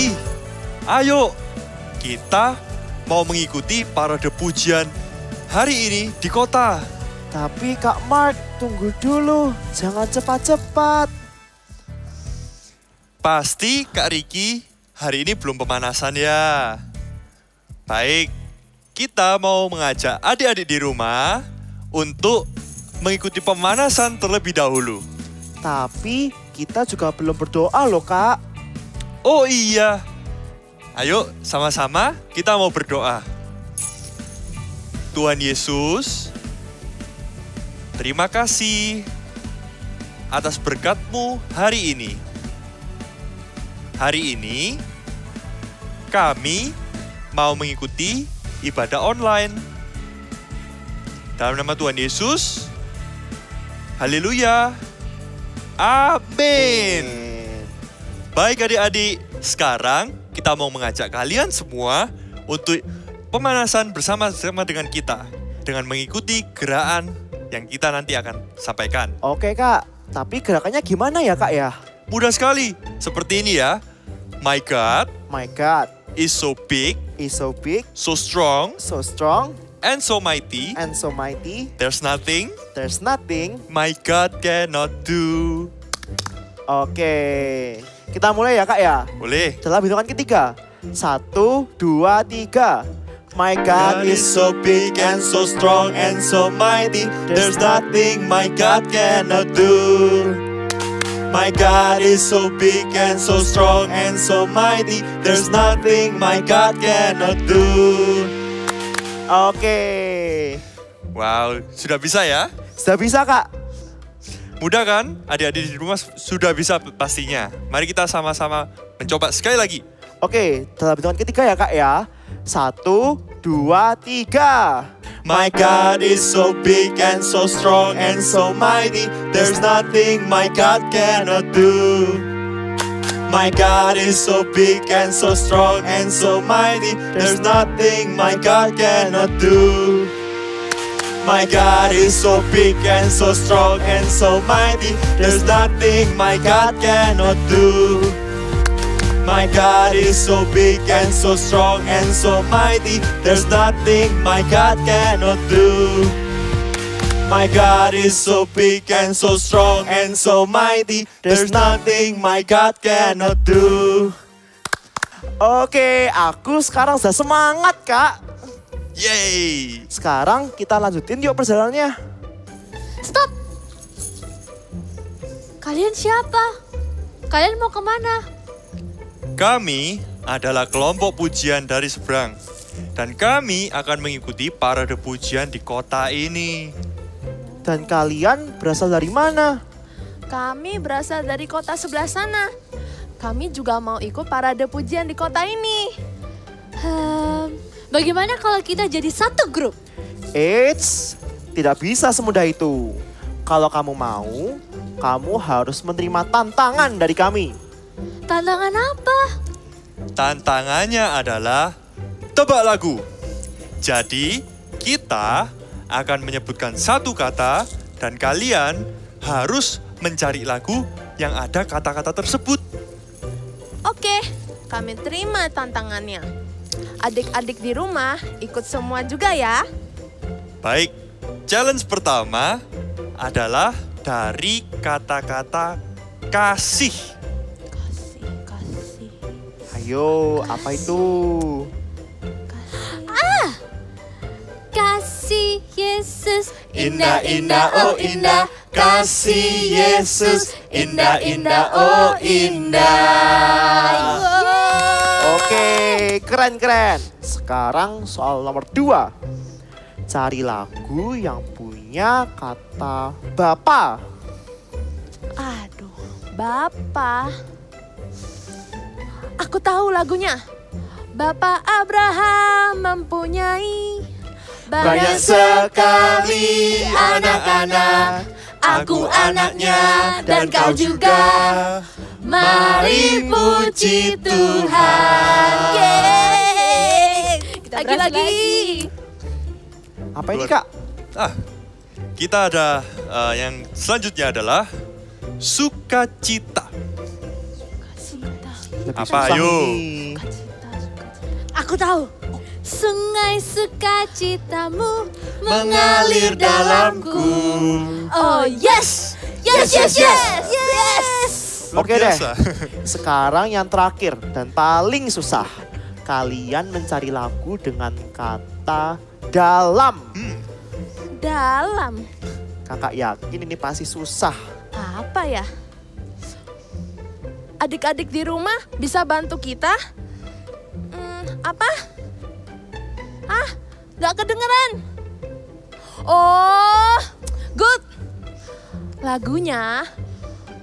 Riki, ayo kita mau mengikuti parade pujian hari ini di kota. Tapi Kak Mark, tunggu dulu. Jangan cepat-cepat. Pasti Kak Riki hari ini belum pemanasan ya. Baik, kita mau mengajak adik-adik di rumah untuk mengikuti pemanasan terlebih dahulu. Tapi kita juga belum berdoa loh Kak. Oh iya, ayo sama-sama kita mau berdoa. Tuhan Yesus, terima kasih atas berkat-Mu hari ini. Hari ini kami mau mengikuti ibadah online. Dalam nama Tuhan Yesus, haleluya, amin. Baik adik-adik, sekarang kita mau mengajak kalian semua untuk pemanasan bersama-sama dengan kita. Dengan mengikuti gerakan yang kita nanti akan sampaikan. Oke Kak, tapi gerakannya gimana ya Kak ya? Mudah sekali, seperti ini ya. My God My God is so big, is so big, so strong, so strong, and so mighty. and so mighty. There's nothing There's nothing. my God cannot do. Oke, kita mulai ya Kak ya. Boleh. Dalam hitungan ketiga. 1, 2, 3. My God is so big and so strong and so mighty. There's nothing my God cannot do. My God is so big and so strong and so mighty. There's nothing my God cannot do. Oke. Wow, sudah bisa ya? Sudah bisa Kak? Mudah kan? Adik-adik di rumah sudah bisa pastinya. Mari kita sama-sama mencoba sekali lagi. Oke, dalam hitungan ketiga ya Kak ya. 1, 2, 3. My God is so big and so strong and so mighty. There's nothing my God cannot do. My God is so big and so strong and so mighty. There's nothing my God cannot do. My God is so big and so strong and so mighty. There's nothing my God cannot do. My God is so big and so strong and so mighty. There's nothing my God cannot do. My God is so big and so strong and so mighty. There's nothing my God cannot do. Oke, aku sekarang sudah semangat Kak. Yeay. Sekarang kita lanjutin yuk perjalanannya. Stop! Kalian siapa? Kalian mau kemana? Kami adalah kelompok pujian dari seberang. Dan kami akan mengikuti parade pujian di kota ini. Dan kalian berasal dari mana? Kami berasal dari kota sebelah sana. Kami juga mau ikut parade pujian di kota ini. Bagaimana kalau kita jadi satu grup? Eits, tidak bisa semudah itu. Kalau kamu mau, kamu harus menerima tantangan dari kami. Tantangan apa? Tantangannya adalah tebak lagu. Jadi, kita akan menyebutkan satu kata dan kalian harus mencari lagu yang ada kata-kata tersebut. Oke, kami terima tantangannya. Adik-adik di rumah ikut semua juga ya. Baik, challenge pertama adalah dari kata-kata kasih. Kasih. Ayo, apa itu? Kasih Yesus, Indah, indah, oh indah, kasih Yesus, indah, indah, oh indah. Oke, keren-keren. Sekarang soal nomor 2. Cari lagu yang punya kata Bapa. Aduh, Bapak. Aku tahu lagunya. Bapak Abraham mempunyai Banyak sekali anak-anak, aku anaknya dan kau juga. Mari puji Tuhan. Yeay. Lagi-lagi. Apa ini Kak? Kita ada yang selanjutnya adalah sukacita. Lebih Apa, susah ayo? ini. Aku tahu. Sungai sukacitamu Mengalir dalamku. Oh yes, yes, yes, yes, yes. Luar Oke deh. biasa. Sekarang yang terakhir dan paling susah. Kalian mencari lagu dengan kata dalam. Dalam. Kakak yakin ini pasti susah. Apa ya? Adik-adik di rumah bisa bantu kita? Apa? Ah, nggak kedengeran. Oh, good. Lagunya.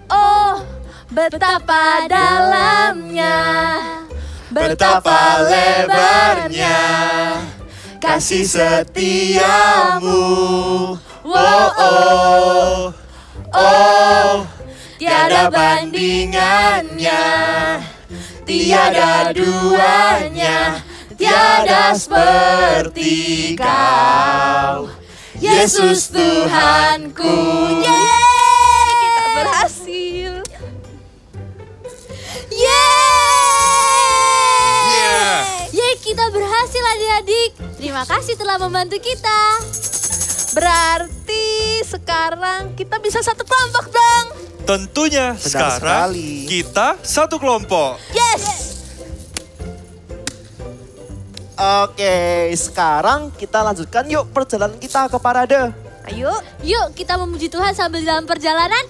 Oh, betapa dalamnya, Betapa lebarnya kasih setiamu. Oh, oh, oh, tiada bandingannya, tiada duanya, tiada seperti kau, Yesus Tuhanku. Yeay, kita berhasil. Yeay, kita berhasil adik-adik. Terima kasih telah membantu kita. Berarti sekarang kita bisa satu kelompok dong. Tentunya Benar sekarang sekali. kita satu kelompok. Yes. Oke, sekarang kita lanjutkan yuk perjalanan kita ke parade. Ayo. Yuk kita memuji Tuhan sambil dalam perjalanan.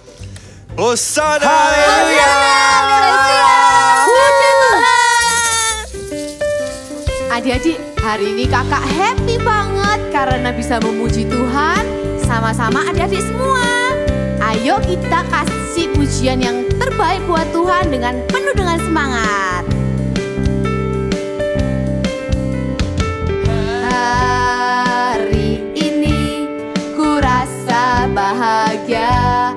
Hosana! Adik-adik, hari ini kakak happy banget karena bisa memuji Tuhan sama-sama adik-adik semua. Ayo kita kasih pujian yang terbaik buat Tuhan dengan penuh dengan semangat. Hari ini ku rasa bahagia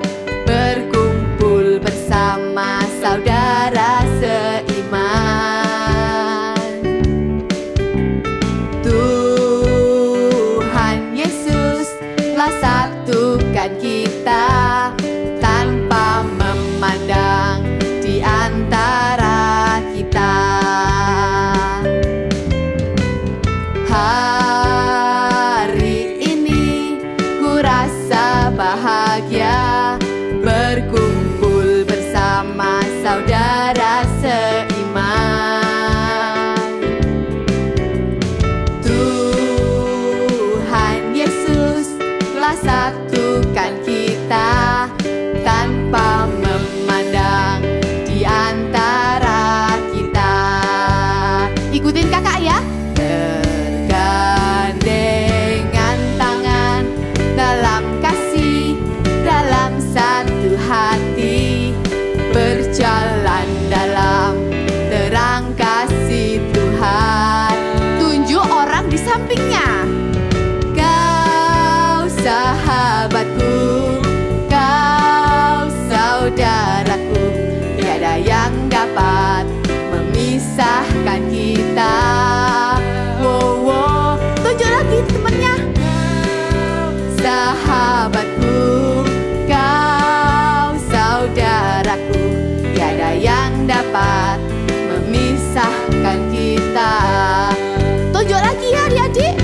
berkumpul bersama saudara seiman. Tuhan Yesus telah satukan kita tanpa memandang di antara kita. Hari ini ku rasa bahagia berkumpul bersama saudara seiman. Tuhan Yesus telah satukan kita tanpa memandang di antara kita. Ikutin kakak ya. Bergandengan tangan dalam kasih, dalam satu hati, berjalan dalam terang kasih Tuhan. Tunjuk orang di sampingnya. Kau sahabatku, kau saudaraku, tiada yang dapat memisahkan kita. Wow, wow. Tunjuk lagi temannya. Sahabatku, kau saudaraku, tiada yang dapat memisahkan kita. Tunjuk lagi ya adik-adik.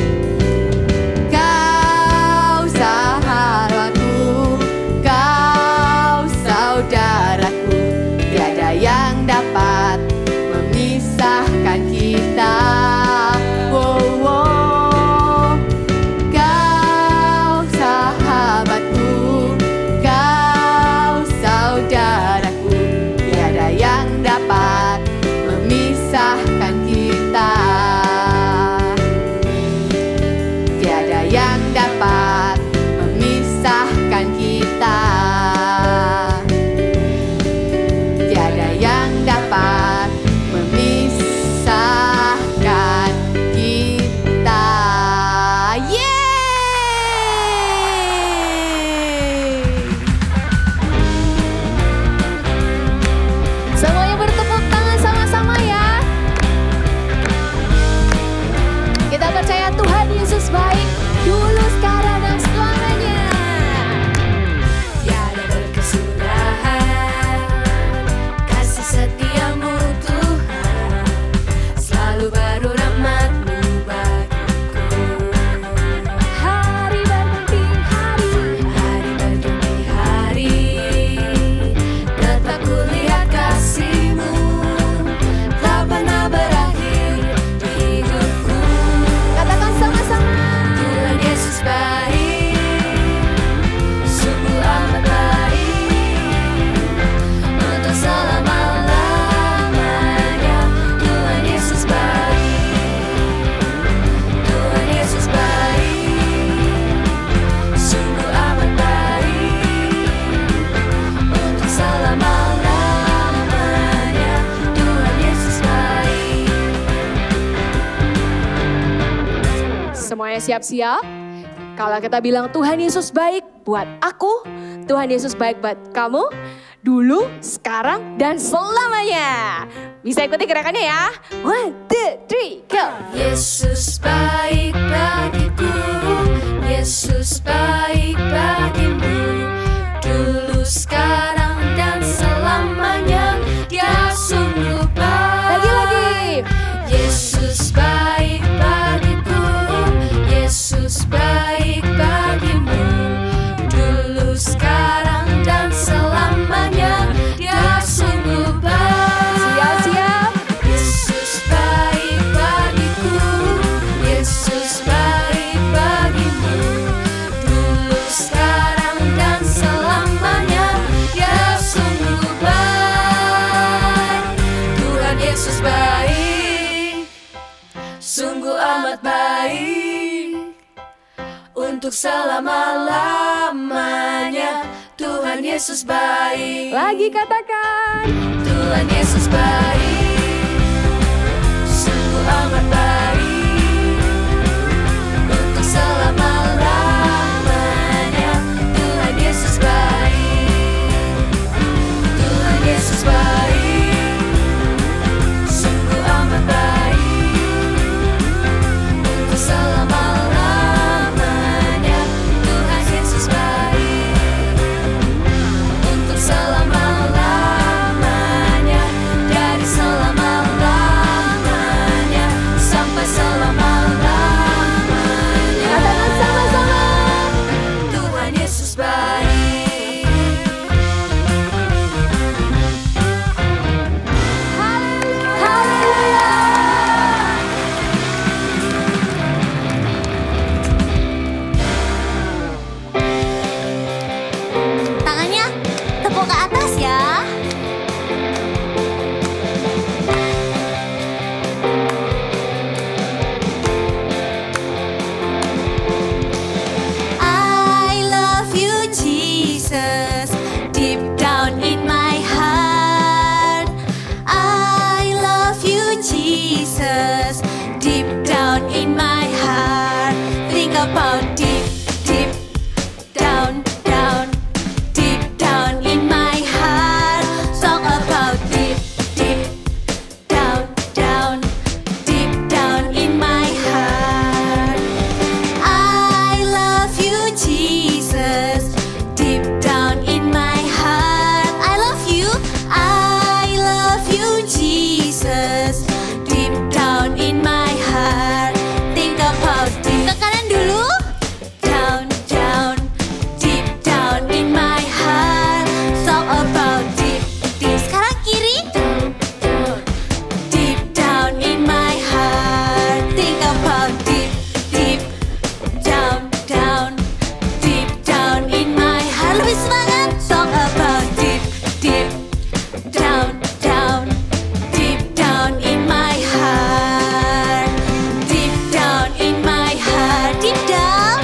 Semuanya siap-siap? Kalau kita bilang Tuhan Yesus baik buat aku, Tuhan Yesus baik buat kamu, dulu, sekarang, dan selamanya. Bisa ikuti gerakannya ya. 1, 2, 3, go! Yesus baik bagiku, Yesus baik bagimu. Dulu, sekarang, dan selamanya, Dia sungguh baik. Lagi-lagi. Yesus baik bagiku, Yesus baik bagimu. Dulu, sekarang, dan selamanya, Dia sungguh baik. Siap-siap. Yesus baik bagiku, Yesus baik bagimu. Dulu, sekarang, dan selamanya, Dia sungguh baik. Tuhan Yesus baik, sungguh amat baik. Untuk selama-lamanya, Tuhan Yesus baik. Lagi katakan. Tuhan Yesus baik, sungguh amat baik. Untuk selama-lamanya, Tuhan Yesus baik. Tuhan Yesus baik, sungguh amat baik. Untuk selama-lamanya, Tuhan Yesus baik. Untuk selama-lamanya, dari selama-lamanya sampai selama-lamanya. Katakan sama-sama. Tuhan Yesus baik. Haleluya. Tangannya tepuk ke atas ya. I love you, Jesus, deep down in my heart. I love you, Jesus, deep down in my heart. Think about deep, deep down, down, deep down in my heart. Talk about deep, deep down, down, deep down in my heart. I love you, Jesus, deep down in my heart. I love you, Jesus, deep down in my heart. Think about deep. Ke kanan dulu. Down, down, deep down in my heart. Talk about deep, deep. Sekarang kiri. Down, down, deep down in my heart. Think about deep, deep down, down, deep down in my heart. Lebih semangat. Talk about deep, deep down, down, deep down in my heart. Deep down in my heart. Deep down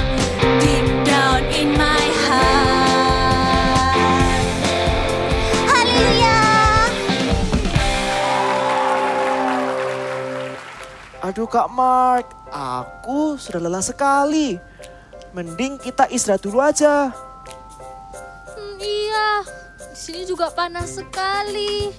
in my heart. Haleluya. Aduh Kak Mark, aku sudah lelah sekali. Mending kita istirahat dulu aja. Iya, di sini juga panas sekali.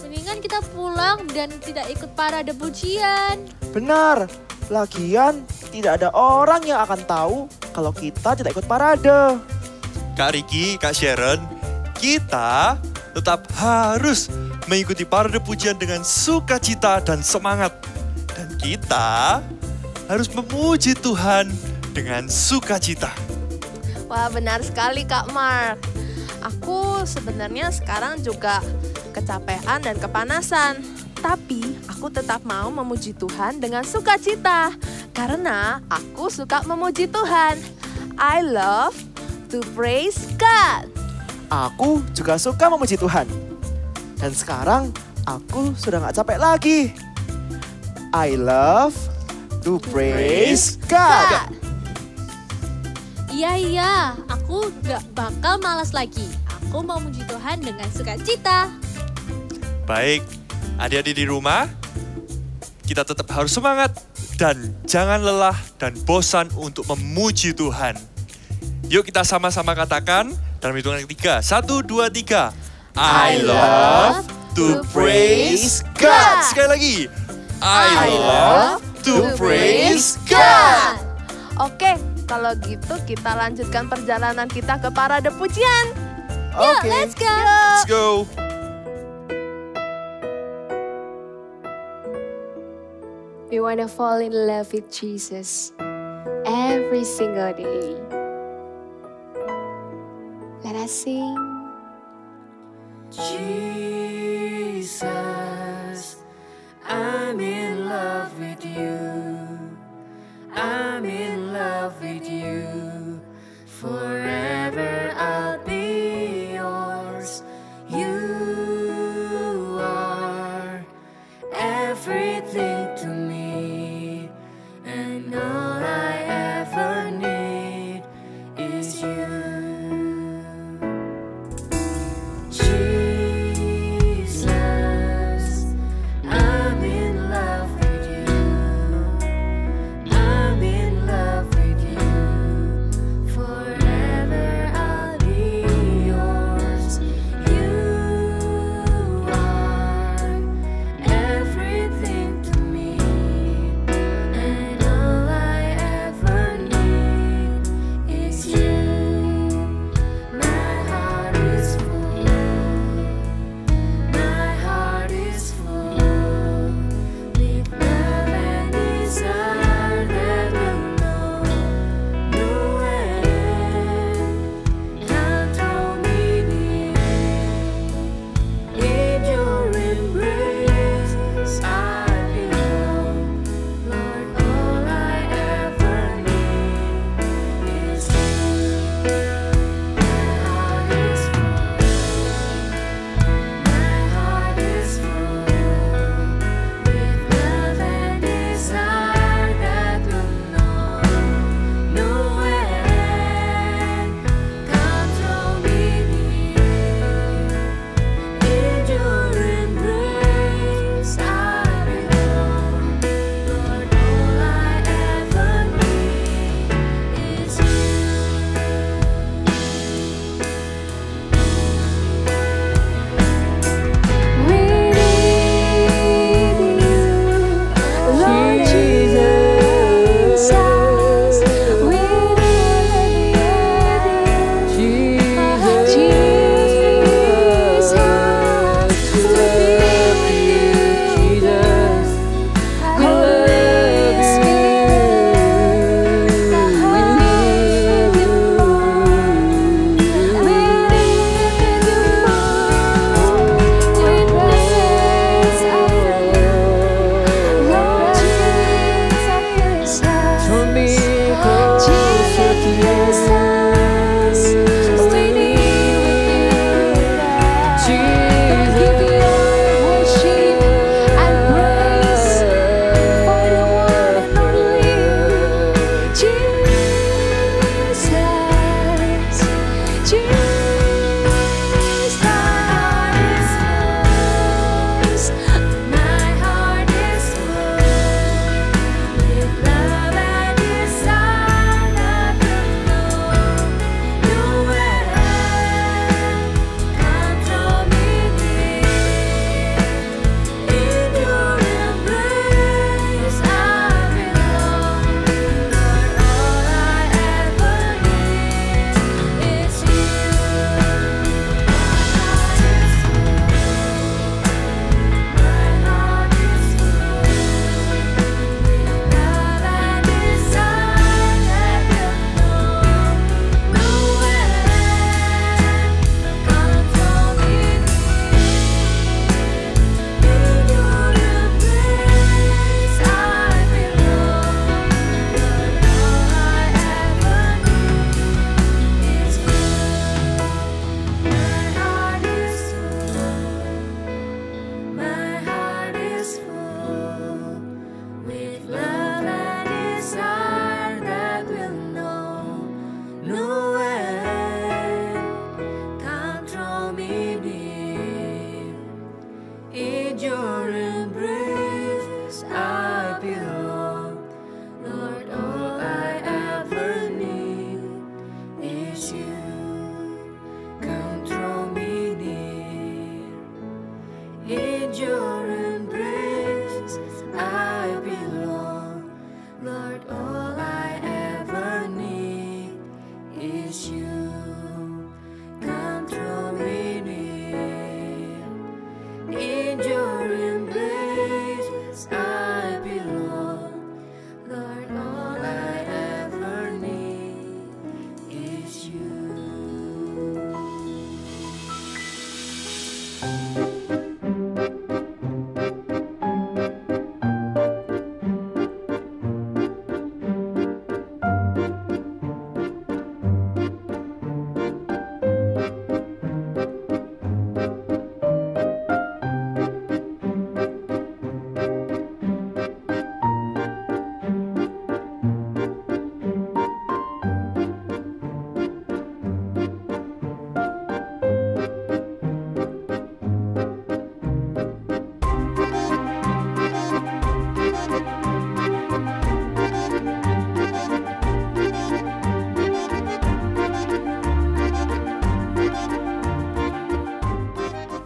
Mendingan kita pulang dan tidak ikut parade pujian. Benar, lagian tidak ada orang yang akan tahu kalau kita tidak ikut parade. Kak Riki, Kak Sharon, kita tetap harus mengikuti parade pujian dengan sukacita dan semangat. Dan kita harus memuji Tuhan dengan sukacita. Wah, benar sekali Kak Mark. Aku sebenarnya sekarang juga kecapean dan kepanasan. Tapi aku tetap mau memuji Tuhan dengan sukacita. Karena aku suka memuji Tuhan. I love to praise God. Aku juga suka memuji Tuhan. Dan sekarang aku sudah gak capek lagi. I love to praise God. Iya, aku gak bakal malas lagi. Aku mau memuji Tuhan dengan sukacita. Baik, adik-adik di rumah, kita tetap harus semangat Dan jangan lelah dan bosan untuk memuji Tuhan. Yuk kita sama-sama katakan dalam hitungan ketiga. 1, 2, 3. I love to praise God. Sekali lagi. I love to praise God. Oke, kalau gitu kita lanjutkan perjalanan kita ke parade pujian. Oke. Let's go. Let's go. We wanna fall in love with Jesus every single day. Let us sing. Jesus, I'm in love with you. I'm in love with you. Forever I'll be yours. You are everything to me, and all I ever need is you. Jesus, I'm in love with you. I'm in love with you. Forever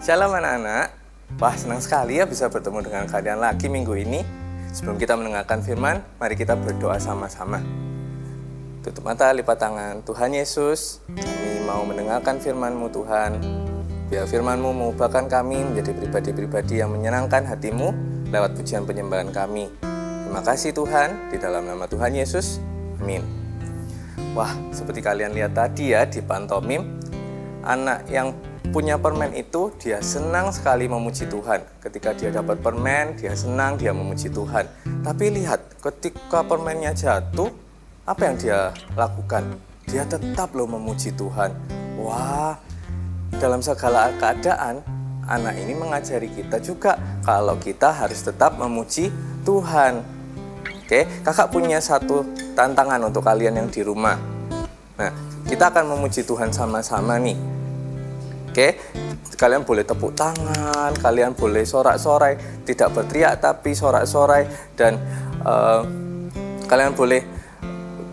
Shalom anak-anak. Wah, senang sekali ya bisa bertemu dengan kalian lagi minggu ini. Sebelum kita mendengarkan firman, mari kita berdoa sama-sama. Tutup mata, lipat tangan. Tuhan Yesus, kami mau mendengarkan firman-Mu Tuhan. Biar firman-Mu mengubahkan kami menjadi pribadi-pribadi yang menyenangkan hati-Mu lewat pujian penyembahan kami. Terima kasih Tuhan, di dalam nama Tuhan Yesus. Amin. Wah, seperti kalian lihat tadi ya di pantomim, anak yang punya permen itu dia senang sekali memuji Tuhan. Ketika dia dapat permen, dia senang, dia memuji Tuhan. Tapi lihat, ketika permennya jatuh, apa yang dia lakukan? Dia tetap loh memuji Tuhan. Wah, dalam segala keadaan, anak ini mengajari kita juga kalau kita harus tetap memuji Tuhan. Oke, kakak punya satu tantangan untuk kalian yang di rumah. Nah, kita akan memuji Tuhan sama-sama nih. Oke, kalian boleh tepuk tangan, kalian boleh sorak-sorai, tidak berteriak tapi sorak-sorai, dan kalian boleh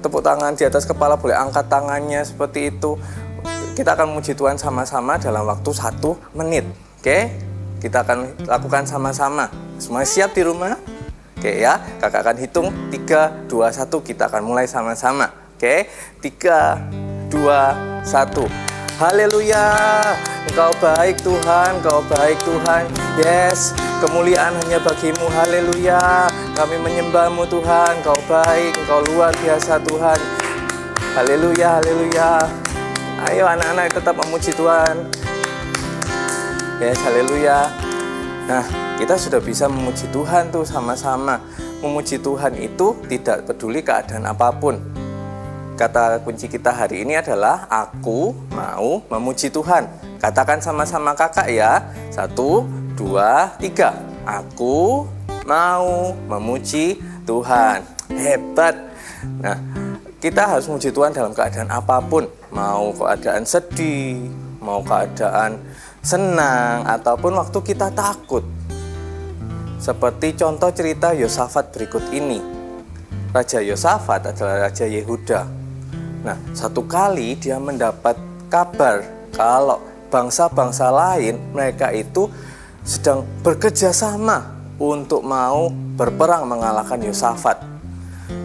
tepuk tangan di atas kepala, boleh angkat tangannya seperti itu. Kita akan memuji Tuhan sama-sama dalam waktu 1 menit. Oke, kita akan lakukan sama-sama. Semua siap di rumah? Oke ya, kakak akan hitung 3, 2, 1, kita akan mulai sama-sama. Oke, 3, 2, 1. Haleluya, Engkau baik Tuhan, Engkau baik Tuhan. Yes, kemuliaan hanya bagimu. Haleluya, kami menyembah-Mu Tuhan. Engkau baik, Engkau luar biasa Tuhan. Haleluya, haleluya. Ayo anak-anak tetap memuji Tuhan. Yes, haleluya. Nah, kita sudah bisa memuji Tuhan tuh sama-sama. Memuji Tuhan itu tidak peduli keadaan apapun. Kata kunci kita hari ini adalah aku mau memuji Tuhan. Katakan sama-sama kakak ya. 1, 2, 3. Aku mau memuji Tuhan. Hebat. Nah, kita harus memuji Tuhan dalam keadaan apapun. Mau keadaan sedih, mau keadaan senang, ataupun waktu kita takut. Seperti contoh cerita Yosafat berikut ini. Raja Yosafat adalah Raja Yehuda. Nah, satu kali dia mendapat kabar kalau bangsa-bangsa lain mereka itu sedang bekerja sama untuk mau berperang mengalahkan Yosafat.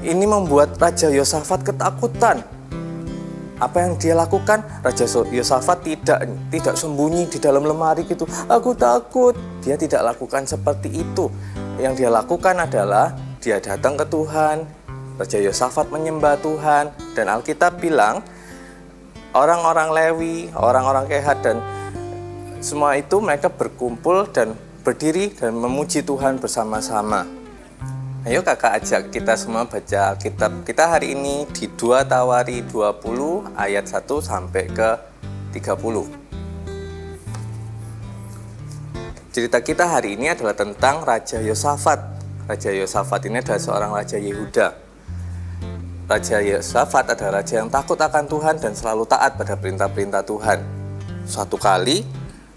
Ini membuat Raja Yosafat ketakutan. Apa yang dia lakukan? Raja Yosafat tidak sembunyi di dalam lemari gitu. Aku takut. Dia tidak lakukan seperti itu. Yang dia lakukan adalah dia datang ke Tuhan. Raja Yosafat menyembah Tuhan, dan Alkitab bilang orang-orang Lewi, orang-orang Kehat, dan semua itu mereka berkumpul dan berdiri dan memuji Tuhan bersama-sama. Ayo kakak ajak kita semua baca Alkitab kita hari ini di 2 Tawari 20 ayat 1 sampai ke 30. Cerita kita hari ini adalah tentang Raja Yosafat. Raja Yosafat ini adalah seorang Raja Yehuda. Raja Yosafat adalah raja yang takut akan Tuhan dan selalu taat pada perintah-perintah Tuhan. Suatu kali,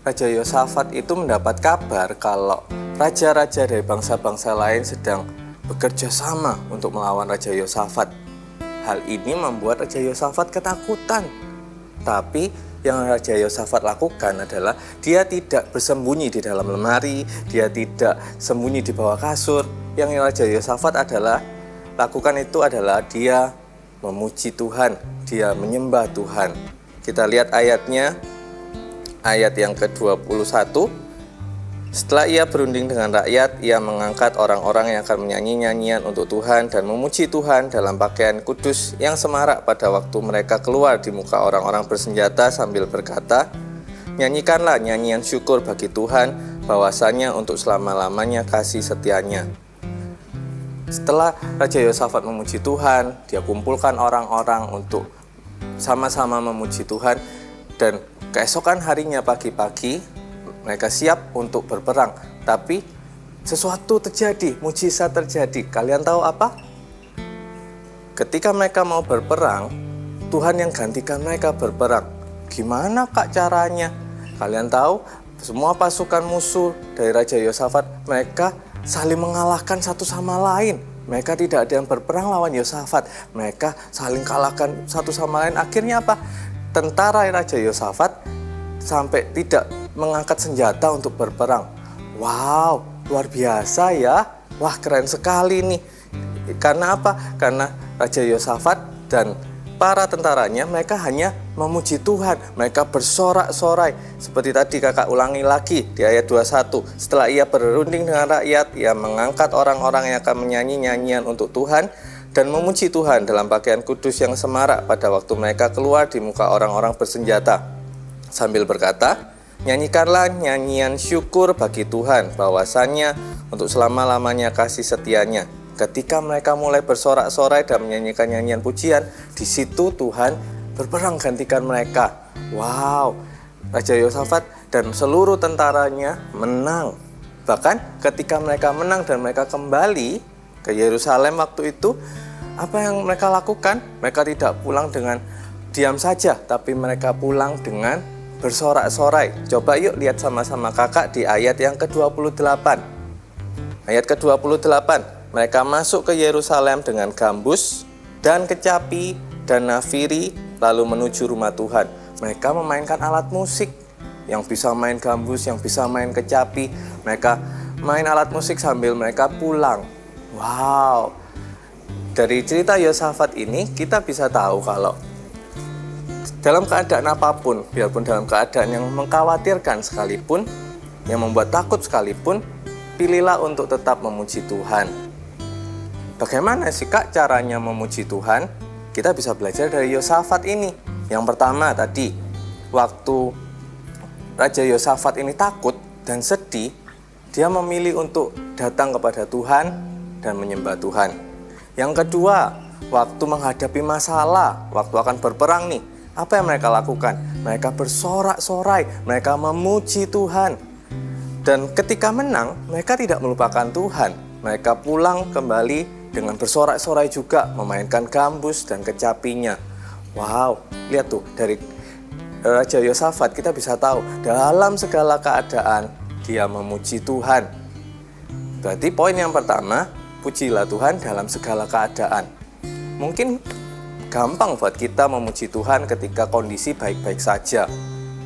Raja Yosafat itu mendapat kabar kalau raja-raja dari bangsa-bangsa lain sedang bekerja sama untuk melawan Raja Yosafat. Hal ini membuat Raja Yosafat ketakutan. Tapi yang Raja Yosafat lakukan adalah dia tidak bersembunyi di dalam lemari, dia tidak sembunyi di bawah kasur. Yang Raja Yosafat lakukan itu adalah dia memuji Tuhan, dia menyembah Tuhan. Kita lihat ayatnya, ayat yang ke-21. Setelah ia berunding dengan rakyat, ia mengangkat orang-orang yang akan menyanyi nyanyian untuk Tuhan dan memuji Tuhan dalam pakaian kudus yang semarak pada waktu mereka keluar di muka orang-orang bersenjata sambil berkata, nyanyikanlah nyanyian syukur bagi Tuhan, bahwasanya untuk selama-lamanya kasih setianya. Setelah Raja Yosafat memuji Tuhan, dia kumpulkan orang-orang untuk sama-sama memuji Tuhan, dan keesokan harinya pagi-pagi mereka siap untuk berperang. Tapi sesuatu terjadi, mujizat terjadi. Kalian tahu apa? Ketika mereka mau berperang, Tuhan yang gantikan mereka berperang. Gimana kak caranya? Kalian tahu, semua pasukan musuh dari Raja Yosafat, mereka saling mengalahkan satu sama lain. Mereka tidak ada yang berperang lawan Yosafat. Mereka saling kalahkan satu sama lain. Akhirnya apa? Tentara Raja Yosafat sampai tidak mengangkat senjata untuk berperang. Wow, luar biasa ya. Wah, keren sekali nih. Karena apa? Karena Raja Yosafat dan para tentaranya mereka hanya memuji Tuhan. Mereka bersorak-sorai. Seperti tadi kakak ulangi lagi di ayat 21. Setelah ia berunding dengan rakyat, ia mengangkat orang-orang yang akan menyanyi nyanyian untuk Tuhan dan memuji Tuhan dalam pakaian kudus yang semarak pada waktu mereka keluar di muka orang-orang bersenjata. Sambil berkata, nyanyikanlah nyanyian syukur bagi Tuhan, bahwasannya untuk selama-lamanya kasih setianya. Ketika mereka mulai bersorak-sorai dan menyanyikan nyanyian pujian, di situ Tuhan berperang gantikan mereka. Wow, Raja Yosafat dan seluruh tentaranya menang. Bahkan ketika mereka menang dan mereka kembali ke Yerusalem waktu itu, apa yang mereka lakukan? Mereka tidak pulang dengan diam saja, tapi mereka pulang dengan bersorak-sorai. Coba yuk lihat sama-sama kakak di ayat yang ke-28. Ayat ke-28. Mereka masuk ke Yerusalem dengan gambus dan kecapi dan nafiri, lalu menuju rumah Tuhan. Mereka memainkan alat musik, yang bisa main gambus, yang bisa main kecapi. Mereka main alat musik sambil mereka pulang. Wow, dari cerita Yosafat ini kita bisa tahu kalau dalam keadaan apapun, biarpun dalam keadaan yang mengkhawatirkan sekalipun, yang membuat takut sekalipun, pilihlah untuk tetap memuji Tuhan. Bagaimana sih kak caranya memuji Tuhan? Kita bisa belajar dari Yosafat ini. Yang pertama tadi, waktu Raja Yosafat ini takut dan sedih, dia memilih untuk datang kepada Tuhan dan menyembah Tuhan. Yang kedua, waktu menghadapi masalah, waktu akan berperang nih, apa yang mereka lakukan? Mereka bersorak-sorai, mereka memuji Tuhan. Dan ketika menang, mereka tidak melupakan Tuhan. Mereka pulang kembali dengan bersorak-sorai juga, memainkan gambus dan kecapinya. Wow, lihat tuh, dari Raja Yosafat kita bisa tahu, dalam segala keadaan dia memuji Tuhan. Berarti poin yang pertama, pujilah Tuhan dalam segala keadaan. Mungkin gampang buat kita memuji Tuhan ketika kondisi baik-baik saja.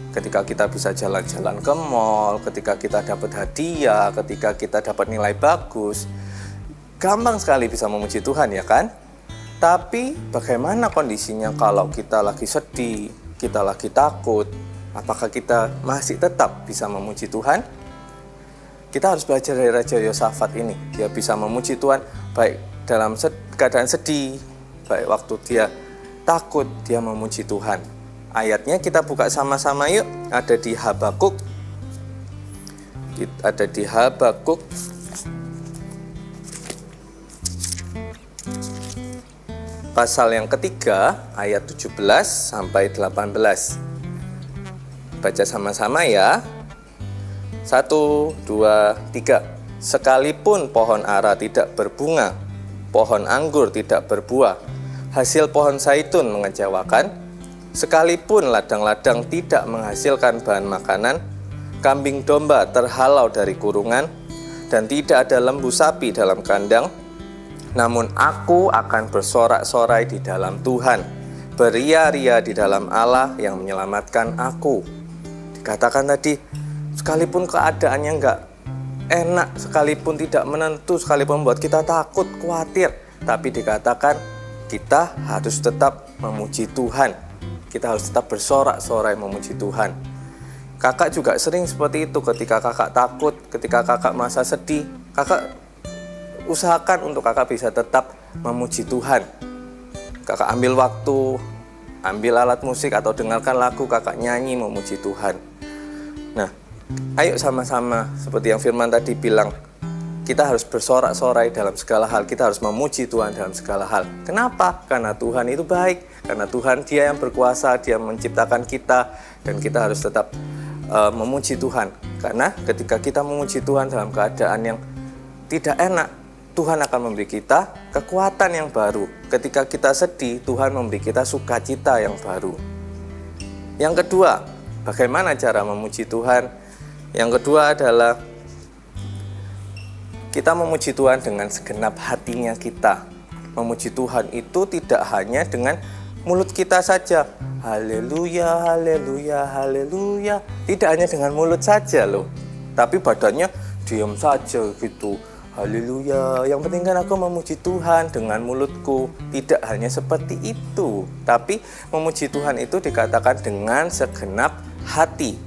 Ketika kita bisa jalan-jalan ke mall, ketika kita dapat hadiah, ketika kita dapat nilai bagus. Gampang sekali bisa memuji Tuhan, ya kan? Tapi bagaimana kondisinya kalau kita lagi sedih, kita lagi takut? Apakah kita masih tetap bisa memuji Tuhan? Kita harus belajar dari Raja Yosafat ini. Dia bisa memuji Tuhan baik dalam keadaan sedih, baik waktu dia takut, dia memuji Tuhan. Ayatnya kita buka sama-sama yuk. Ada di Habakuk. Ada di Habakuk pasal yang ketiga, ayat 17 sampai 18. Baca sama-sama ya. 1, 2, 3. Sekalipun pohon ara tidak berbunga, pohon anggur tidak berbuah, hasil pohon zaitun mengecewakan, sekalipun ladang-ladang tidak menghasilkan bahan makanan, kambing domba terhalau dari kurungan, dan tidak ada lembu sapi dalam kandang, namun aku akan bersorak-sorai di dalam Tuhan, beria-ria di dalam Allah yang menyelamatkan aku. Dikatakan tadi, sekalipun keadaannya enggak enak, sekalipun tidak menentu, sekalipun membuat kita takut, khawatir, tapi dikatakan kita harus tetap memuji Tuhan. Kita harus tetap bersorak-sorai memuji Tuhan. Kakak juga sering seperti itu ketika kakak takut, ketika kakak merasa sedih, kakak usahakan untuk kakak bisa tetap memuji Tuhan. Kakak ambil waktu, ambil alat musik atau dengarkan lagu, kakak nyanyi memuji Tuhan. Nah, ayo sama-sama seperti yang Firman tadi bilang, kita harus bersorak-sorai dalam segala hal, kita harus memuji Tuhan dalam segala hal. Kenapa? Karena Tuhan itu baik, karena Tuhan Dia yang berkuasa, Dia menciptakan kita, dan kita harus tetap memuji Tuhan. Karena ketika kita memuji Tuhan dalam keadaan yang tidak enak, Tuhan akan memberi kita kekuatan yang baru. Ketika kita sedih, Tuhan memberi kita sukacita yang baru. Yang kedua, bagaimana cara memuji Tuhan? Yang kedua adalah kita memuji Tuhan dengan segenap hatinya kita. Memuji Tuhan itu tidak hanya dengan mulut kita saja, haleluya, haleluya, haleluya. Tidak hanya dengan mulut saja loh, tapi badannya diam saja gitu. Haleluya, yang penting kan aku memuji Tuhan dengan mulutku. Tidak hanya seperti itu, tapi memuji Tuhan itu dikatakan dengan segenap hati.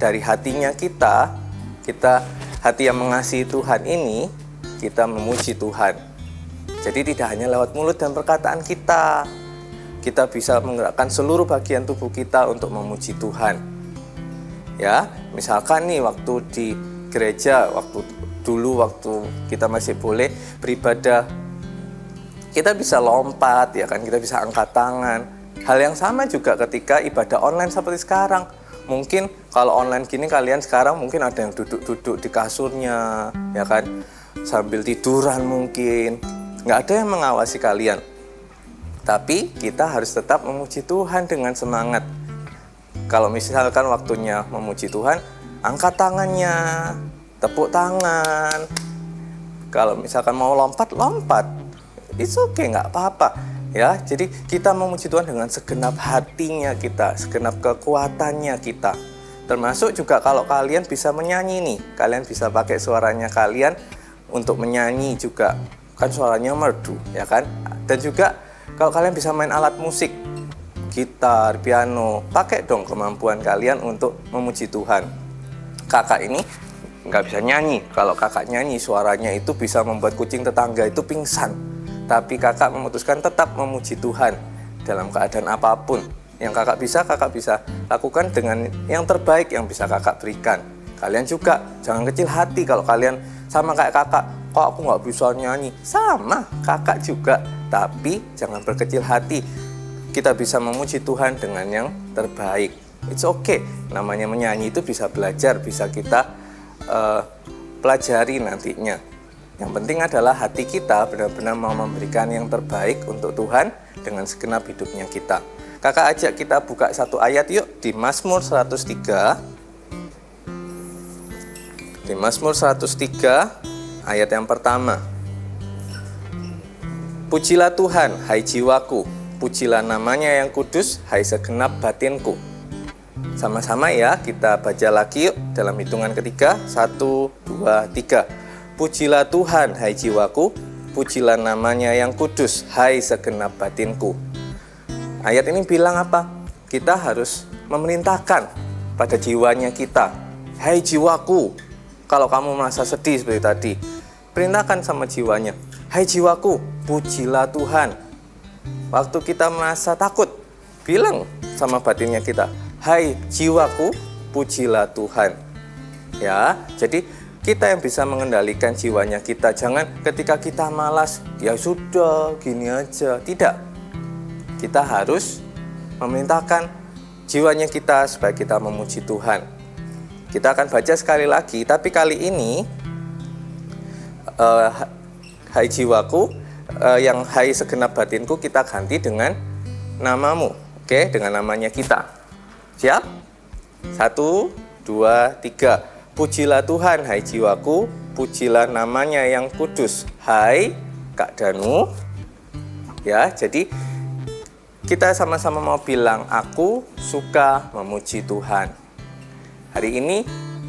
Dari hatinya kita hati yang mengasihi Tuhan ini, kita memuji Tuhan. Jadi tidak hanya lewat mulut dan perkataan kita bisa menggerakkan seluruh bagian tubuh kita untuk memuji Tuhan. Ya, misalkan nih waktu di gereja, waktu kita masih boleh beribadah, kita bisa lompat, ya kan, kita bisa angkat tangan. Hal yang sama juga ketika ibadah online seperti sekarang. Mungkin kalau online gini kalian sekarang mungkin ada yang duduk-duduk di kasurnya, ya kan, sambil tiduran mungkin. Nggak ada yang mengawasi kalian. Tapi kita harus tetap memuji Tuhan dengan semangat. Kalau misalkan waktunya memuji Tuhan, angkat tangannya, tepuk tangan. Kalau misalkan mau lompat, it's okay, nggak apa-apa. Ya, jadi kita memuji Tuhan dengan segenap hatinya kita, segenap kekuatannya kita. Termasuk juga kalau kalian bisa menyanyi nih, kalian bisa pakai suaranya kalian untuk menyanyi juga. Kan suaranya merdu, ya kan? Dan juga kalau kalian bisa main alat musik, gitar, piano, pakai dong kemampuan kalian untuk memuji Tuhan. Kakak ini nggak bisa nyanyi. Kalau kakak nyanyi, suaranya itu bisa membuat kucing tetangga itu pingsan. Tapi kakak memutuskan tetap memuji Tuhan dalam keadaan apapun. Yang kakak bisa lakukan dengan yang terbaik yang bisa kakak berikan. Kalian juga jangan kecil hati kalau kalian sama kayak kakak. Kok aku nggak bisa nyanyi? Sama, kakak juga. Tapi jangan berkecil hati. Kita bisa memuji Tuhan dengan yang terbaik. It's okay. Namanya menyanyi itu bisa belajar, bisa kita pelajari nantinya. Yang penting adalah hati kita benar-benar mau memberikan yang terbaik untuk Tuhan dengan segenap hidupnya kita. Kakak ajak kita buka satu ayat yuk di Mazmur 103. Di Mazmur 103 ayat yang pertama. Pujilah Tuhan, hai jiwaku, pujilah namanya yang kudus, hai segenap batinku. Sama-sama ya, kita baca lagi yuk dalam hitungan ketiga. 1, 2, 3. Pujilah Tuhan, hai jiwaku, pujilah namanya yang kudus, hai segenap batinku. Ayat ini bilang apa? Kita harus memerintahkan pada jiwanya kita. Hai jiwaku, kalau kamu merasa sedih seperti tadi, perintahkan sama jiwanya. Hai jiwaku, pujilah Tuhan. Waktu kita merasa takut, bilang sama batinnya kita. Hai jiwaku, pujilah Tuhan. Ya, jadi kita yang bisa mengendalikan jiwanya kita. Jangan ketika kita malas, ya sudah, gini aja. Tidak. Kita harus memerintahkan jiwanya kita supaya kita memuji Tuhan. Kita akan baca sekali lagi, tapi kali ini hai jiwaku, yang hai segenap batinku kita ganti dengan namamu. Oke, dengan namanya kita. Siap? 1, 2, 3. Pujilah Tuhan, hai jiwaku, pujilah namanya yang kudus, hai Kak Danu. Ya, jadi kita sama-sama mau bilang, aku suka memuji Tuhan. Hari ini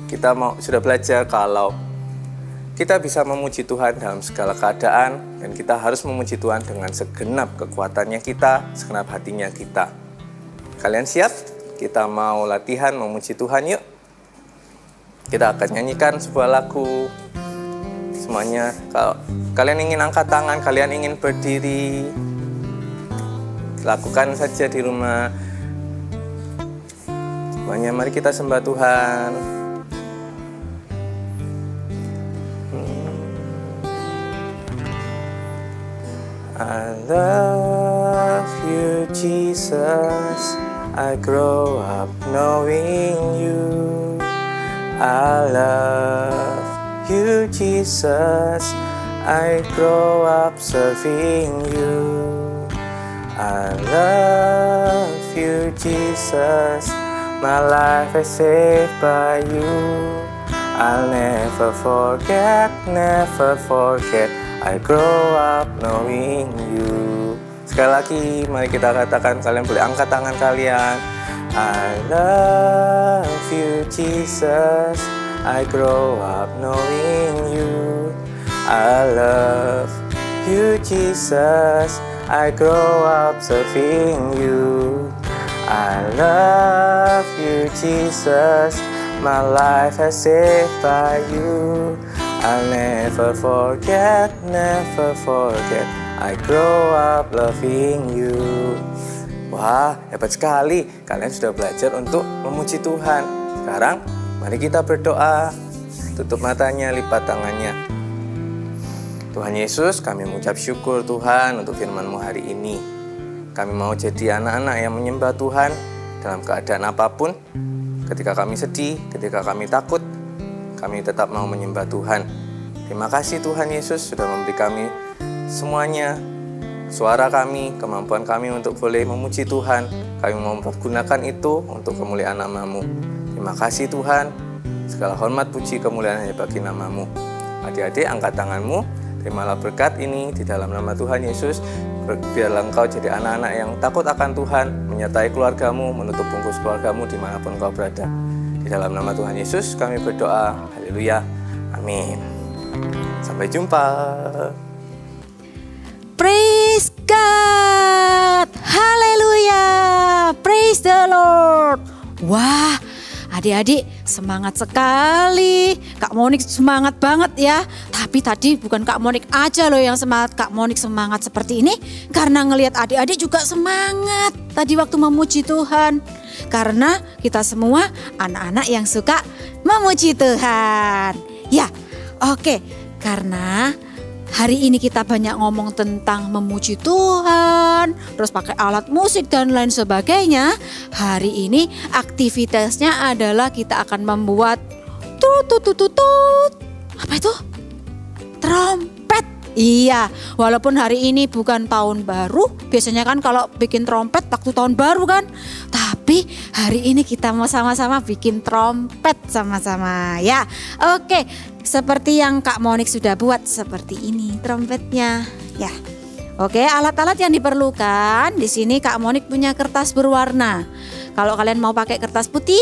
kita sudah belajar kalau kita bisa memuji Tuhan dalam segala keadaan, dan kita harus memuji Tuhan dengan segenap kekuatannya kita, segenap hatinya kita. Kalian siap? Kita mau latihan memuji Tuhan yuk. Kita akan nyanyikan sebuah lagu. Semuanya, kalau kalian ingin angkat tangan, kalian ingin berdiri, lakukan saja di rumah. Semuanya, mari kita sembah Tuhan. I love you, Jesus. I grow up knowing you. I love you, Jesus. I grow up serving you. I love you, Jesus. My life is saved by you. I'll never forget, never forget. I grow up knowing you. Sekali lagi, mari kita katakan, kalian boleh angkat tangan kalian. I love you Jesus, I grow up knowing you. I love you Jesus, I grow up serving you. I love you Jesus, my life has saved by you. I'll never forget, I grow up loving you. Wah, hebat sekali. Kalian sudah belajar untuk memuji Tuhan. Sekarang, mari kita berdoa. Tutup matanya, lipat tangannya. Tuhan Yesus, kami mengucap syukur Tuhan untuk firman-Mu hari ini. Kami mau jadi anak-anak yang menyembah Tuhan dalam keadaan apapun. Ketika kami sedih, ketika kami takut, kami tetap mau menyembah Tuhan. Terima kasih Tuhan Yesus sudah memberi kami semuanya, suara kami, kemampuan kami untuk boleh memuji Tuhan. Kami mau mempergunakan itu untuk kemuliaan nama-Mu. Terima kasih Tuhan, segala hormat, puji, kemuliaan hanya bagi nama-Mu. Adik-adik, angkat tanganmu, terimalah berkat ini di dalam nama Tuhan Yesus. Biarlah engkau jadi anak-anak yang takut akan Tuhan, menyertai keluargamu, menutup bungkus keluargamu dimanapun engkau berada. Di dalam nama Tuhan Yesus kami berdoa, haleluya, amin. Sampai jumpa. Praise God, haleluya, praise the Lord. Wah, adik-adik semangat sekali. Kak Monik semangat banget ya. Tapi tadi bukan Kak Monik aja loh yang semangat. Kak Monik semangat seperti ini karena ngelihat adik-adik juga semangat tadi waktu memuji Tuhan. Karena kita semua anak-anak yang suka memuji Tuhan. Ya, oke. Karena hari ini kita banyak ngomong tentang memuji Tuhan, terus pakai alat musik dan lain sebagainya. Hari ini aktivitasnya adalah kita akan membuat tut. Apa itu? Trompet. Iya, walaupun hari ini bukan tahun baru, biasanya kan kalau bikin trompet waktu tahun baru kan. Tapi hari ini kita mau sama-sama bikin trompet sama-sama ya. Oke, seperti yang Kak Monik sudah buat seperti ini trompetnya ya. Oke, alat-alat yang diperlukan di sini Kak Monik punya kertas berwarna. Kalau kalian mau pakai kertas putih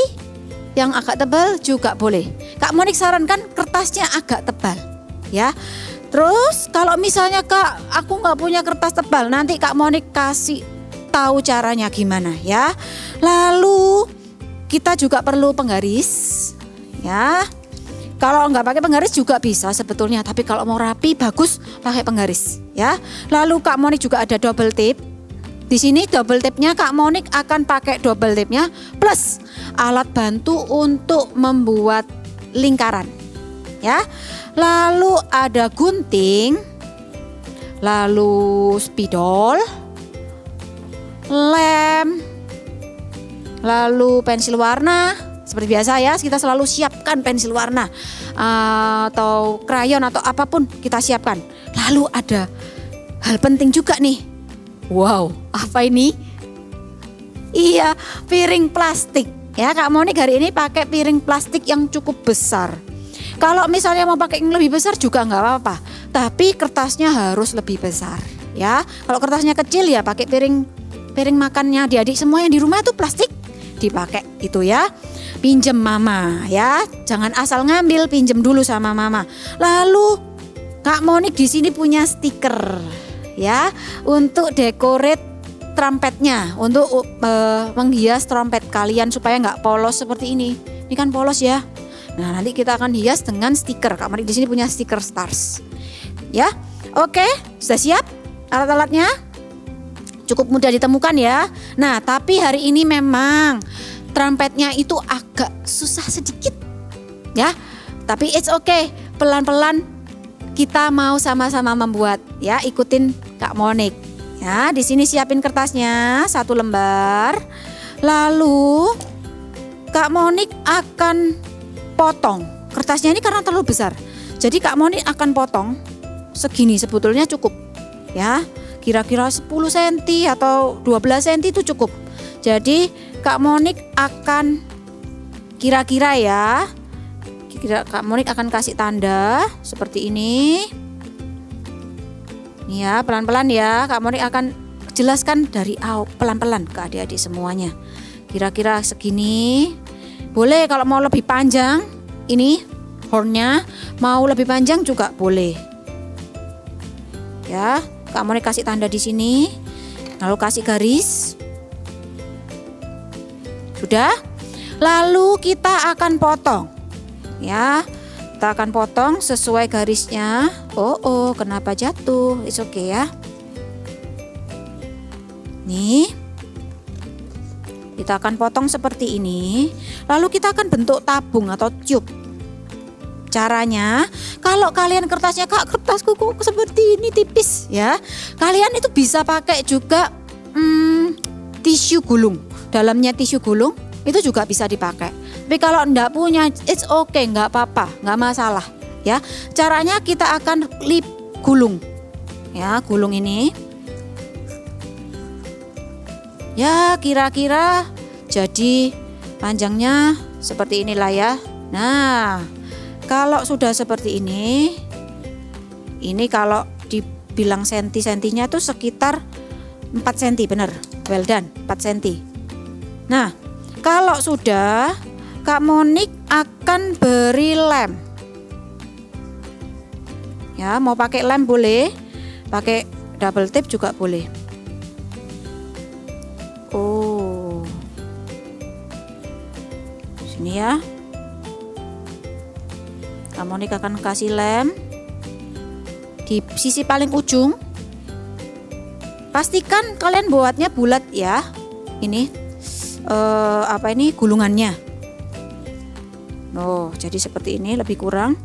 yang agak tebal juga boleh. Kak Monik sarankan kertasnya agak tebal ya. Terus kalau misalnya Kak, aku nggak punya kertas tebal, nanti Kak Monik kasih tahu caranya gimana ya. Lalu kita juga perlu penggaris ya. Kalau nggak pakai penggaris juga bisa sebetulnya, tapi kalau mau rapi bagus pakai penggaris ya. Lalu Kak Monik juga ada double tape. Di sini double tape-nya Kak Monik akan pakai double tape-nya plus alat bantu untuk membuat lingkaran ya. Lalu ada gunting, lalu spidol, lem, lalu pensil warna. Seperti biasa ya, kita selalu siapkan pensil warna atau krayon atau apapun kita siapkan. Lalu ada hal penting juga nih. Wow, apa ini? Iya, piring plastik. Ya, Kak Monik hari ini pakai piring plastik yang cukup besar. Kalau misalnya mau pakai yang lebih besar juga nggak apa-apa, tapi kertasnya harus lebih besar ya. Kalau kertasnya kecil ya pakai piring makannya adik-adik semua yang di rumah itu plastik dipakai itu ya. Pinjem mama ya, jangan asal ngambil, pinjem dulu sama mama. Lalu Kak Monik di sini punya stiker ya untuk dekorate trompetnya, untuk menghias trompet kalian supaya nggak polos seperti ini. Ini kan polos ya. Nah, nanti kita akan hias dengan stiker. Kak Monik di sini punya stiker stars. Ya. Oke, sudah siap alat-alatnya? Cukup mudah ditemukan ya. Nah, tapi hari ini memang trompetnya itu agak susah sedikit. Ya. Tapi it's okay. Pelan-pelan kita mau sama-sama membuat ya, ikutin Kak Monik. Ya, di sini siapin kertasnya 1 lembar. Lalu Kak Monik akan potong kertasnya ini karena terlalu besar. Jadi Kak Monik akan potong segini, sebetulnya cukup ya. Kira-kira 10 cm atau 12 cm itu cukup. Jadi Kak Monik akan kira-kira ya. Kak Monik akan kasih tanda seperti ini. Nih ya, pelan-pelan ya. Kak Monik akan jelaskan dari pelan-pelan ke adik-adik semuanya. Kira-kira segini. Boleh kalau mau lebih panjang, ini hornnya mau lebih panjang juga boleh. Ya, Kak Monik kasih tanda di sini. Lalu kasih garis. Sudah? Lalu kita akan potong. Ya. Kita akan potong sesuai garisnya. Oh, kenapa jatuh? It's okay ya. Nih. Kita akan potong seperti ini. Lalu kita akan bentuk tabung atau tube. Caranya, kalau kalian kertasnya, Kak, kertasku kok seperti ini tipis ya. Kalian itu bisa pakai juga tisu gulung. Dalamnya tisu gulung itu juga bisa dipakai. Tapi kalau enggak punya, it's okay, enggak apa-apa, enggak masalah ya. Caranya kita akan lip gulung. Ya, gulung ini. Ya, kira-kira jadi panjangnya seperti inilah ya. Nah, kalau sudah seperti ini kalau dibilang senti-sentinya tuh sekitar 4 cm, bener. Well done, 4 cm. Nah, kalau sudah, Kak Monik akan beri lem. Ya, mau pakai lem boleh, pakai double tip juga boleh. Oh, sini ya. Kak Monik akan kasih lem di sisi paling ujung. Pastikan kalian buatnya bulat ya. Ini gulungannya. Oh, jadi seperti ini, lebih kurang.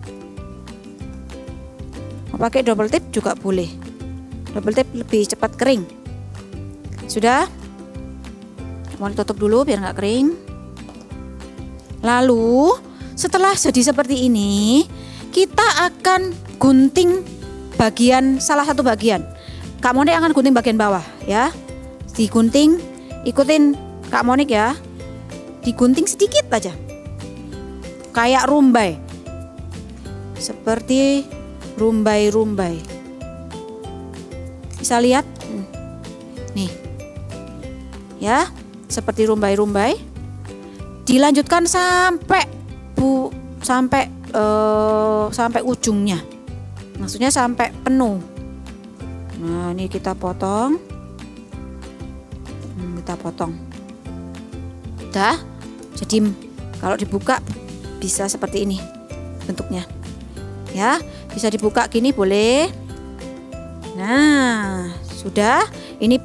Mau pakai double tip juga boleh. Double tip lebih cepat kering. Sudah? Mau ditutup dulu biar nggak kering. Lalu setelah jadi seperti ini, kita akan gunting salah satu bagian. Kak Monik akan gunting bagian bawah ya. Digunting, ikutin Kak Monik ya. Digunting sedikit aja. Kayak rumbai. Seperti rumbai-rumbai. Bisa lihat? Nih. Ya, seperti rumbai-rumbai. Dilanjutkan sampai ujungnya. Maksudnya sampai penuh. Nah, ini kita potong. Kita potong. Udah. Jadi kalau dibuka bisa seperti ini bentuknya. Ya, bisa dibuka gini boleh. Nah, sudah. Ini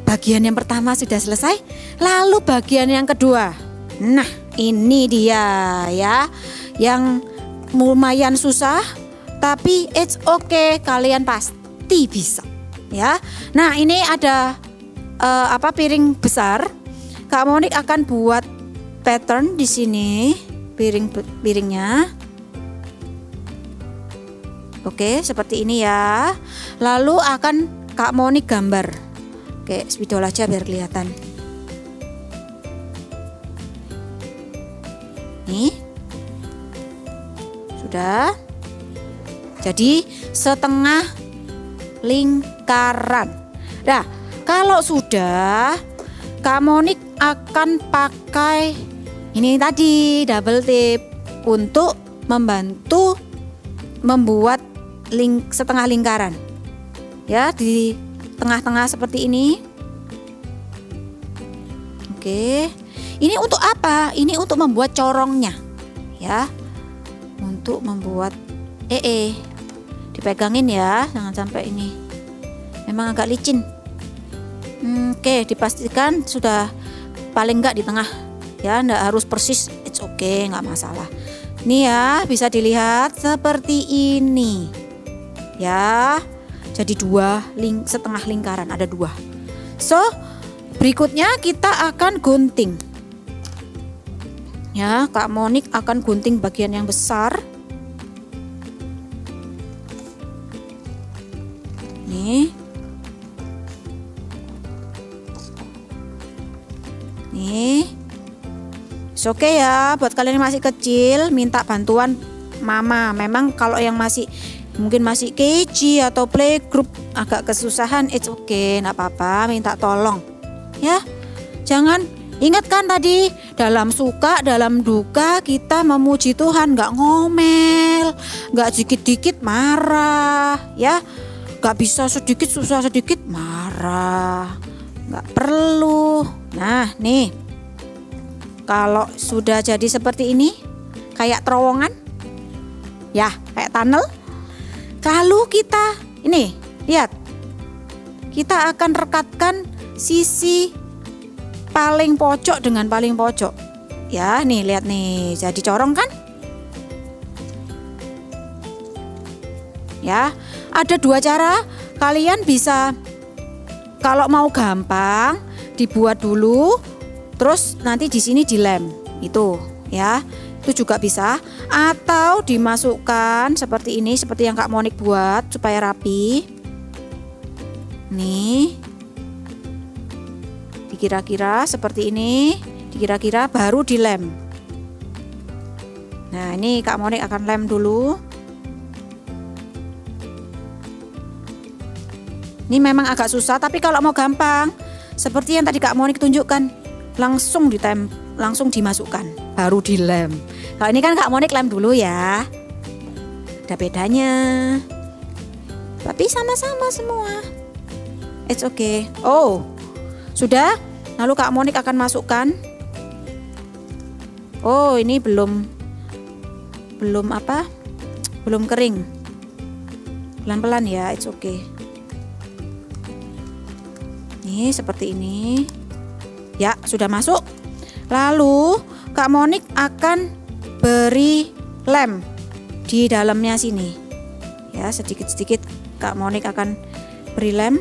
bagian yang pertama sudah selesai. Lalu bagian yang kedua. Nah, ini dia ya. Yang lumayan susah, tapi it's okay, kalian pasti bisa ya. Nah, ini ada piring besar. Kak Monik akan buat pattern di sini, piringnya. Oke, seperti ini ya. Lalu akan Kak Monik gambar. Oke, spidol aja biar kelihatan. Nih. Sudah. Jadi setengah lingkaran. Nah, kalau sudah, Kak Monik akan pakai ini tadi double tip untuk membantu membuat setengah lingkaran. Ya, di tengah-tengah seperti ini. Oke. Ini untuk apa? Ini untuk membuat corongnya. Ya. Untuk membuat dipegangin ya, jangan sampai ini. Memang agak licin. Oke, dipastikan sudah paling enggak di tengah. Ya, enggak harus persis. It's okay, enggak masalah. Ini ya, bisa dilihat seperti ini. Ya. Jadi setengah lingkaran, ada 2. So, berikutnya kita akan gunting. Ya, Kak Monik akan gunting bagian yang besar. Nih. Nih. Oke ya, buat kalian yang masih kecil minta bantuan mama. Memang kalau yang masih mungkin masih KG atau playgroup agak kesusahan, it's okay, nggak apa-apa, minta tolong ya. Jangan, ingatkan tadi, dalam suka dalam duka kita memuji Tuhan, nggak ngomel, nggak dikit-dikit marah ya, nggak bisa sedikit susah sedikit marah, nggak perlu. Nah nih, kalau sudah jadi seperti ini kayak terowongan ya, kayak tunnel. Kalau kita ini lihat, kita akan rekatkan sisi paling pojok dengan paling pojok ya. Nih lihat nih, jadi corong kan ya. Ada dua cara, kalian bisa kalau mau gampang dibuat dulu, terus nanti di sini dilem itu ya. Itu juga bisa, atau dimasukkan seperti ini, seperti yang Kak Monik buat supaya rapi. Nih, dikira-kira seperti ini, dikira-kira baru dilem. Nah ini Kak Monik akan lem dulu. Ini memang agak susah, tapi kalau mau gampang seperti yang tadi Kak Monik tunjukkan, langsung langsung dimasukkan baru dilem. Kalau ini kan Kak Monik lem dulu ya, ada bedanya, tapi sama-sama semua, it's okay. Oh sudah, lalu Kak Monik akan masukkan. Oh ini belum kering, pelan-pelan ya, it's okay. Nih seperti ini ya, sudah masuk. Lalu Kak Monik akan beri lem di dalamnya sini ya, sedikit-sedikit Kak Monik akan beri lem.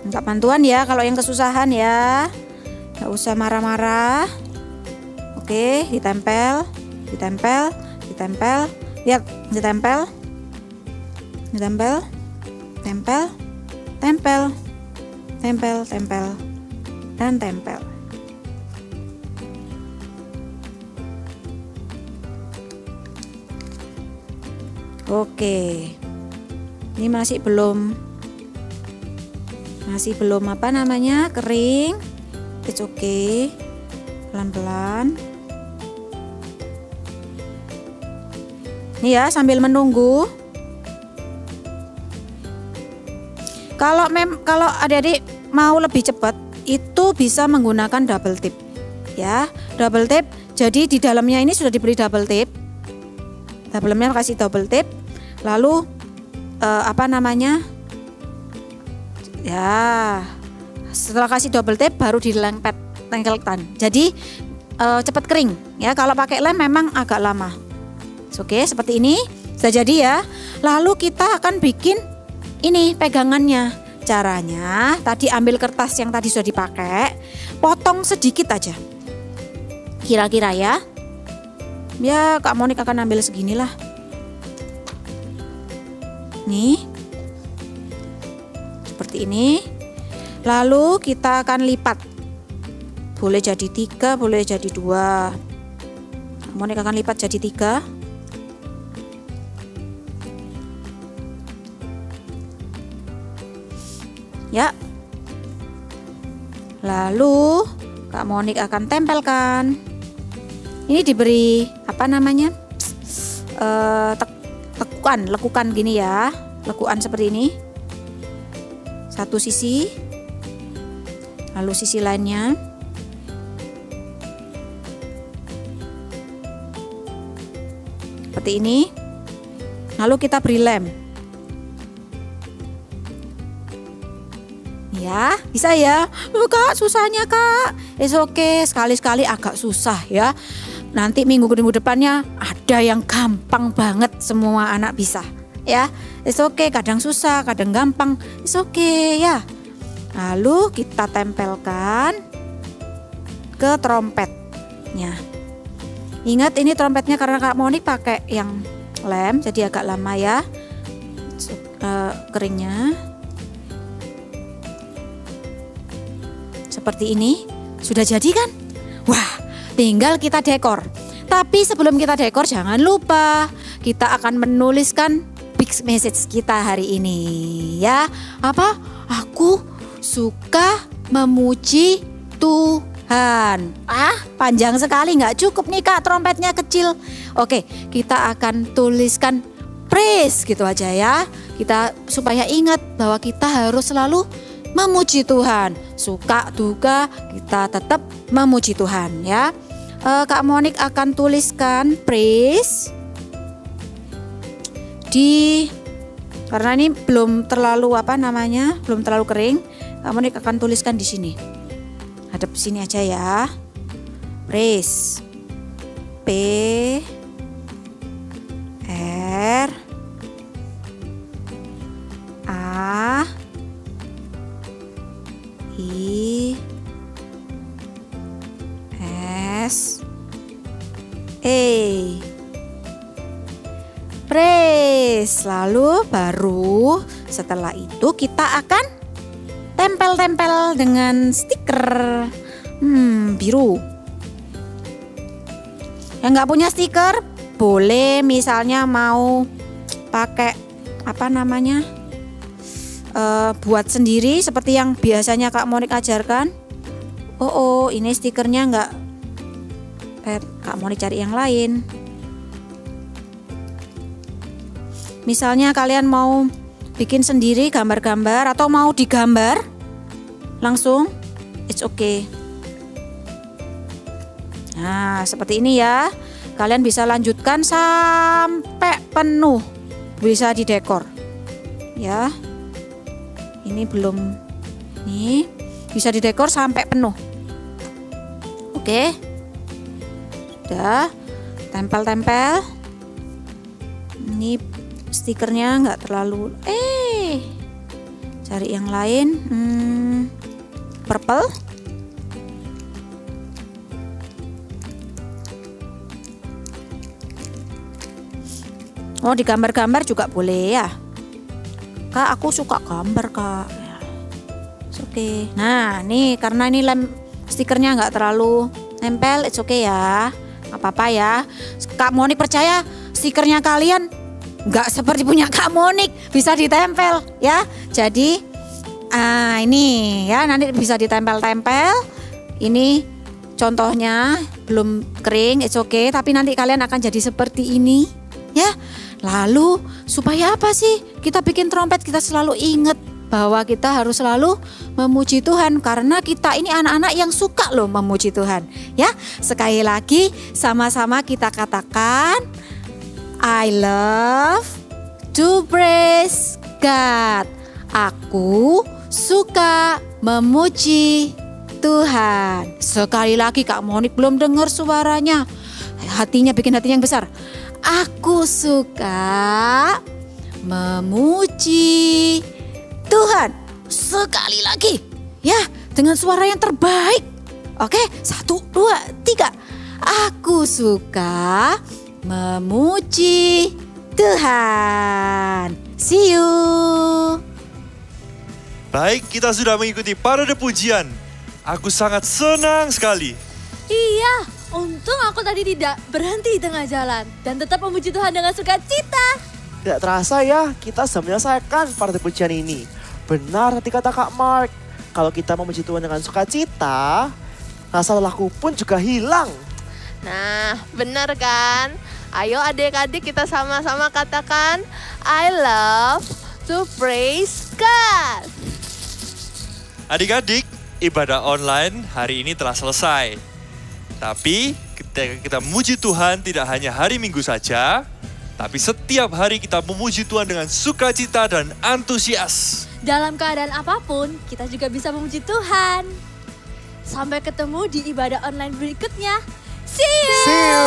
Minta bantuan ya kalau yang kesusahan ya, nggak usah marah-marah. Oke, ditempel, lihat, ditempel, tempel, dan tempel. Oke, ini masih belum kering, it's okay, pelan-pelan. Nih ya, sambil menunggu. Kalau adik-adik mau lebih cepat, itu bisa menggunakan double tip ya, double tip. Jadi di dalamnya ini sudah diberi double tip, dalamnya kasih double tip, lalu ya setelah kasih double tip baru dilengkelkan, jadi cepat kering ya. Kalau pakai lem memang agak lama. Oke, seperti ini sudah jadi ya. Lalu kita akan bikin ini pegangannya. Caranya tadi ambil kertas yang tadi sudah dipakai, potong sedikit aja, kira-kira ya. Ya Kak Monik akan ambil seginilah. Nih, seperti ini. Lalu kita akan lipat. Boleh jadi 3, boleh jadi 2. Kak Monik akan lipat jadi 3. Ya, lalu Kak Monik akan tempelkan. Ini diberi lekukan gini ya, lekukan seperti ini. Satu sisi, lalu sisi lainnya. Seperti ini. Lalu kita beri lem. Ya, bisa ya. Kak, susahnya Kak. It's okay, sekali-sekali agak susah ya. Nanti minggu depannya ada yang gampang banget, semua anak bisa. Ya, it's okay, kadang susah, kadang gampang. It's okay ya. Lalu kita tempelkan ke trompetnya. Ingat ini trompetnya karena Kak Monik pakai yang lem, jadi agak lama ya keringnya. Seperti ini, sudah jadi kan? Wah, tinggal kita dekor. Tapi sebelum kita dekor jangan lupa kita akan menuliskan big message kita hari ini ya. Apa? Aku suka memuji Tuhan. Panjang sekali, nggak cukup nih Kak, trompetnya kecil. Oke, kita akan tuliskan praise gitu aja ya. Kita supaya ingat bahwa kita harus selalu memuji Tuhan. Suka duka kita tetap memuji Tuhan ya. Kak Monik akan tuliskan praise karena ini belum terlalu belum terlalu kering. Kak Monik akan tuliskan di sini. Hadap sini aja ya. Praise. P R A I S E. Praise. Lalu baru setelah itu kita akan tempel-tempel dengan stiker biru. Yang nggak punya stiker boleh misalnya mau pakai buat sendiri seperti yang biasanya Kak Monik ajarkan. Ini stikernya nggak, Kak Monik cari yang lain. Misalnya kalian mau bikin sendiri gambar-gambar atau mau digambar langsung, it's okay. Nah seperti ini ya, kalian bisa lanjutkan sampai penuh, bisa didekor ya. Ini belum, nih bisa didekor sampai penuh. Oke, udah tempel-tempel. Ini stikernya nggak terlalu, cari yang lain. Purple. Oh digambar-gambar juga boleh ya. Kak aku suka gambar Kak. Oke. Nah nih karena ini stikernya nggak terlalu nempel, it's okay ya. Nggak apa-apa ya. Kak Monik percaya stikernya kalian nggak seperti punya Kak Monik, bisa ditempel ya. Jadi ini ya nanti bisa ditempel-tempel. Ini contohnya belum kering, it's okay. Tapi nanti kalian akan jadi seperti ini ya. Lalu supaya apa sih kita bikin trompet? Kita selalu ingat bahwa kita harus selalu memuji Tuhan karena kita ini anak-anak yang suka loh memuji Tuhan ya. Sekali lagi sama-sama kita katakan, I love to praise God. Aku suka memuji Tuhan. Sekali lagi Kak Monik belum dengar suaranya. Bikin hatinya yang besar. Aku suka memuji Tuhan. Sekali lagi ya, dengan suara yang terbaik. Oke, 1, 2, 3. Aku suka memuji Tuhan. See you. Baik, kita sudah mengikuti parade pujian. Aku sangat senang sekali. Iya, untung aku tadi tidak berhenti di tengah jalan dan tetap memuji Tuhan dengan sukacita. Tidak terasa ya, kita sudah menyelesaikan parade pujian ini. Benar tadi kata Kak Mark, kalau kita memuji Tuhan dengan sukacita, rasa lelahku pun juga hilang. Nah, benar kan? Ayo adik-adik kita sama-sama katakan, I love to praise God. Adik-adik, ibadah online hari ini telah selesai. Tapi ketika kita memuji Tuhan tidak hanya hari Minggu saja, tapi setiap hari kita memuji Tuhan dengan sukacita dan antusias. Dalam keadaan apapun, kita juga bisa memuji Tuhan. Sampai ketemu di ibadah online berikutnya. See you! See you!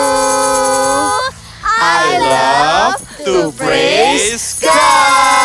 I love to praise God.